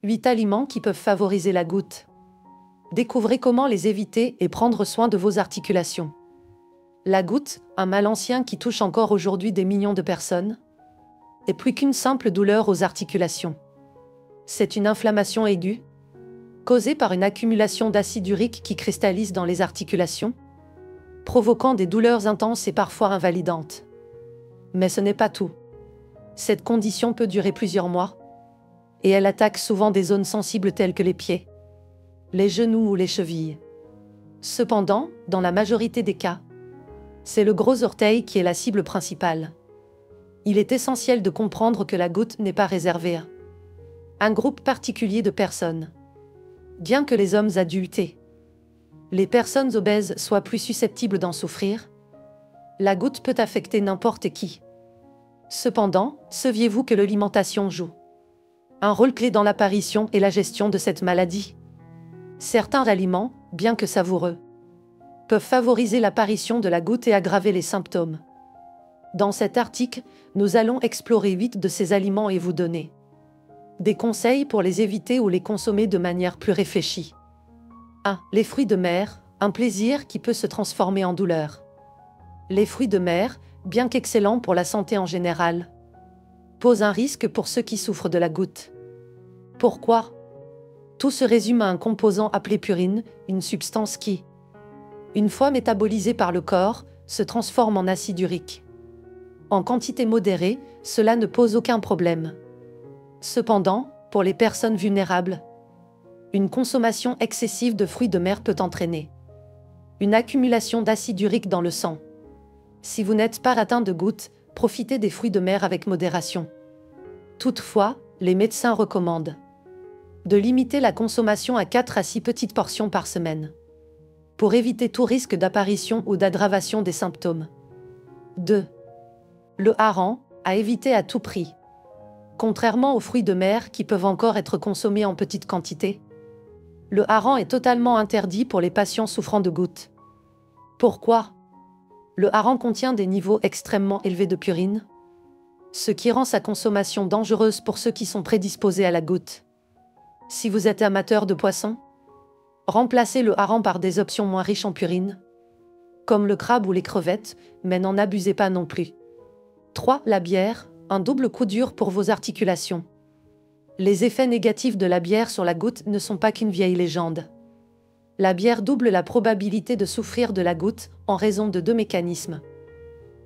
8 aliments qui peuvent favoriser la goutte. Découvrez comment les éviter et prendre soin de vos articulations. La goutte, un mal ancien qui touche encore aujourd'hui des millions de personnes, est plus qu'une simple douleur aux articulations. C'est une inflammation aiguë, causée par une accumulation d'acide urique qui cristallise dans les articulations, provoquant des douleurs intenses et parfois invalidantes. Mais ce n'est pas tout. Cette condition peut durer plusieurs mois, et elle attaque souvent des zones sensibles telles que les pieds, les genoux ou les chevilles. Cependant, dans la majorité des cas, c'est le gros orteil qui est la cible principale. Il est essentiel de comprendre que la goutte n'est pas réservée à un groupe particulier de personnes. Bien que les hommes adultes et les personnes obèses soient plus susceptibles d'en souffrir, la goutte peut affecter n'importe qui. Cependant, saviez-vous que l'alimentation joue un rôle clé dans l'apparition et la gestion de cette maladie? Certains aliments, bien que savoureux, peuvent favoriser l'apparition de la goutte et aggraver les symptômes. Dans cet article, nous allons explorer 8 de ces aliments et vous donner des conseils pour les éviter ou les consommer de manière plus réfléchie. 1. Les fruits de mer, un plaisir qui peut se transformer en douleur. Les fruits de mer, bien qu'excellents pour la santé en général, posent un risque pour ceux qui souffrent de la goutte. Pourquoi? Tout se résume à un composant appelé purine, une substance qui, une fois métabolisée par le corps, se transforme en acide urique. En quantité modérée, cela ne pose aucun problème. Cependant, pour les personnes vulnérables, une consommation excessive de fruits de mer peut entraîner une accumulation d'acide urique dans le sang. Si vous n'êtes pas atteint de goutte, profitez des fruits de mer avec modération. Toutefois, les médecins recommandent de limiter la consommation à 4 à 6 petites portions par semaine, pour éviter tout risque d'apparition ou d'aggravation des symptômes. 2. Le hareng, à éviter à tout prix. Contrairement aux fruits de mer qui peuvent encore être consommés en petite quantité, le hareng est totalement interdit pour les patients souffrant de goutte. Pourquoi? Le hareng contient des niveaux extrêmement élevés de purine, ce qui rend sa consommation dangereuse pour ceux qui sont prédisposés à la goutte. Si vous êtes amateur de poissons, remplacez le hareng par des options moins riches en purine, comme le crabe ou les crevettes, mais n'en abusez pas non plus. 3. La bière, un double coup dur pour vos articulations. Les effets négatifs de la bière sur la goutte ne sont pas qu'une vieille légende. La bière double la probabilité de souffrir de la goutte en raison de 2 mécanismes.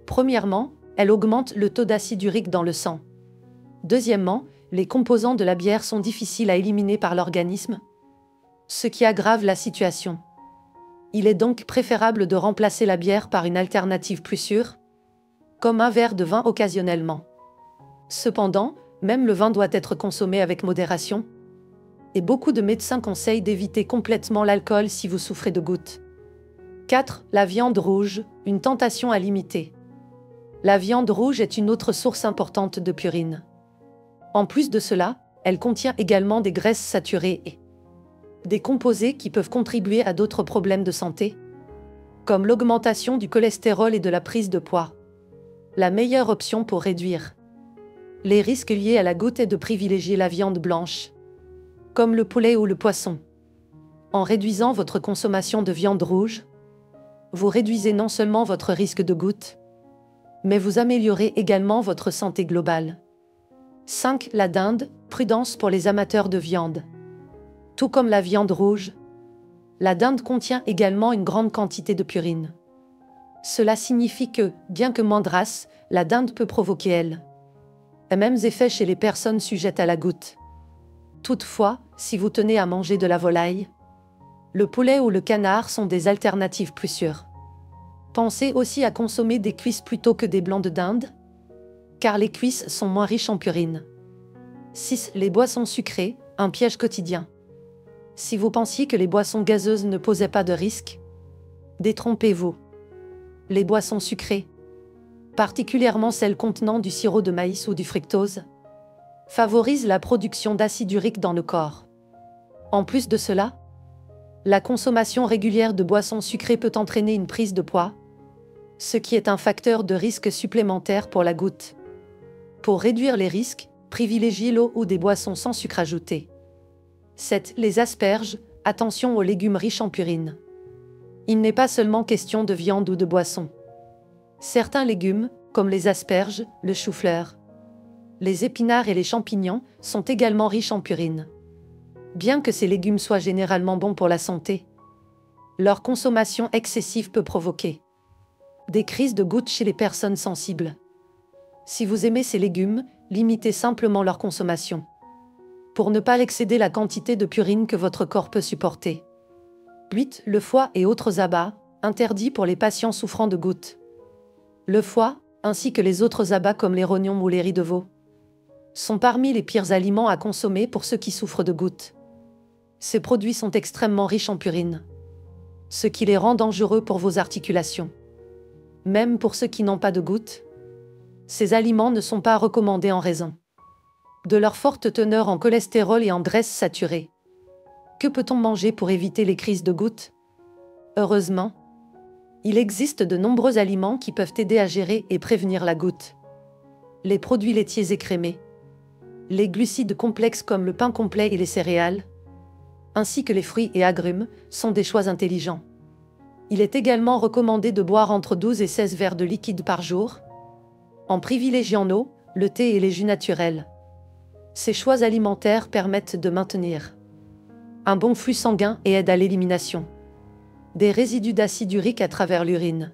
Premièrement, elle augmente le taux d'acide urique dans le sang. Deuxièmement, les composants de la bière sont difficiles à éliminer par l'organisme, ce qui aggrave la situation. Il est donc préférable de remplacer la bière par une alternative plus sûre, comme un verre de vin occasionnellement. Cependant, même le vin doit être consommé avec modération, et beaucoup de médecins conseillent d'éviter complètement l'alcool si vous souffrez de goutte. 4. La viande rouge, une tentation à limiter. La viande rouge est une autre source importante de purine. En plus de cela, elle contient également des graisses saturées et des composés qui peuvent contribuer à d'autres problèmes de santé, comme l'augmentation du cholestérol et de la prise de poids. La meilleure option pour réduire les risques liés à la goutte est de privilégier la viande blanche, comme le poulet ou le poisson. En réduisant votre consommation de viande rouge, vous réduisez non seulement votre risque de goutte, mais vous améliorez également votre santé globale. 5. La dinde, prudence pour les amateurs de viande. Tout comme la viande rouge, la dinde contient également une grande quantité de purine. Cela signifie que, bien que moins grasse, la dinde peut provoquer les mêmes effets chez les personnes sujettes à la goutte. Toutefois, si vous tenez à manger de la volaille, le poulet ou le canard sont des alternatives plus sûres. Pensez aussi à consommer des cuisses plutôt que des blancs de dinde, car les cuisses sont moins riches en purine. 6. Les boissons sucrées, un piège quotidien. Si vous pensiez que les boissons gazeuses ne posaient pas de risque, détrompez-vous. Les boissons sucrées, particulièrement celles contenant du sirop de maïs ou du fructose, favorisent la production d'acide urique dans le corps. En plus de cela, la consommation régulière de boissons sucrées peut entraîner une prise de poids, ce qui est un facteur de risque supplémentaire pour la goutte. Pour réduire les risques, privilégiez l'eau ou des boissons sans sucre ajouté. 7. Les asperges, attention aux légumes riches en purine. Il n'est pas seulement question de viande ou de boisson. Certains légumes, comme les asperges, le chou-fleur, les épinards et les champignons, sont également riches en purine. Bien que ces légumes soient généralement bons pour la santé, leur consommation excessive peut provoquer des crises de gouttes chez les personnes sensibles. Si vous aimez ces légumes, limitez simplement leur consommation, pour ne pas excéder la quantité de purine que votre corps peut supporter. 8. Le foie et autres abats, interdits pour les patients souffrant de gouttes. Le foie, ainsi que les autres abats comme les rognons ou les riz de veau, sont parmi les pires aliments à consommer pour ceux qui souffrent de gouttes. Ces produits sont extrêmement riches en purine, ce qui les rend dangereux pour vos articulations. Même pour ceux qui n'ont pas de gouttes, ces aliments ne sont pas recommandés en raison de leur forte teneur en cholestérol et en graisse saturée. Que peut-on manger pour éviter les crises de gouttes? Heureusement, il existe de nombreux aliments qui peuvent aider à gérer et prévenir la goutte. Les produits laitiers écrémés, les glucides complexes comme le pain complet et les céréales, ainsi que les fruits et agrumes, sont des choix intelligents. Il est également recommandé de boire entre 12 et 16 verres de liquide par jour, en privilégiant l'eau, le thé et les jus naturels. Ces choix alimentaires permettent de maintenir un bon flux sanguin et aident à l'élimination des résidus d'acide urique à travers l'urine.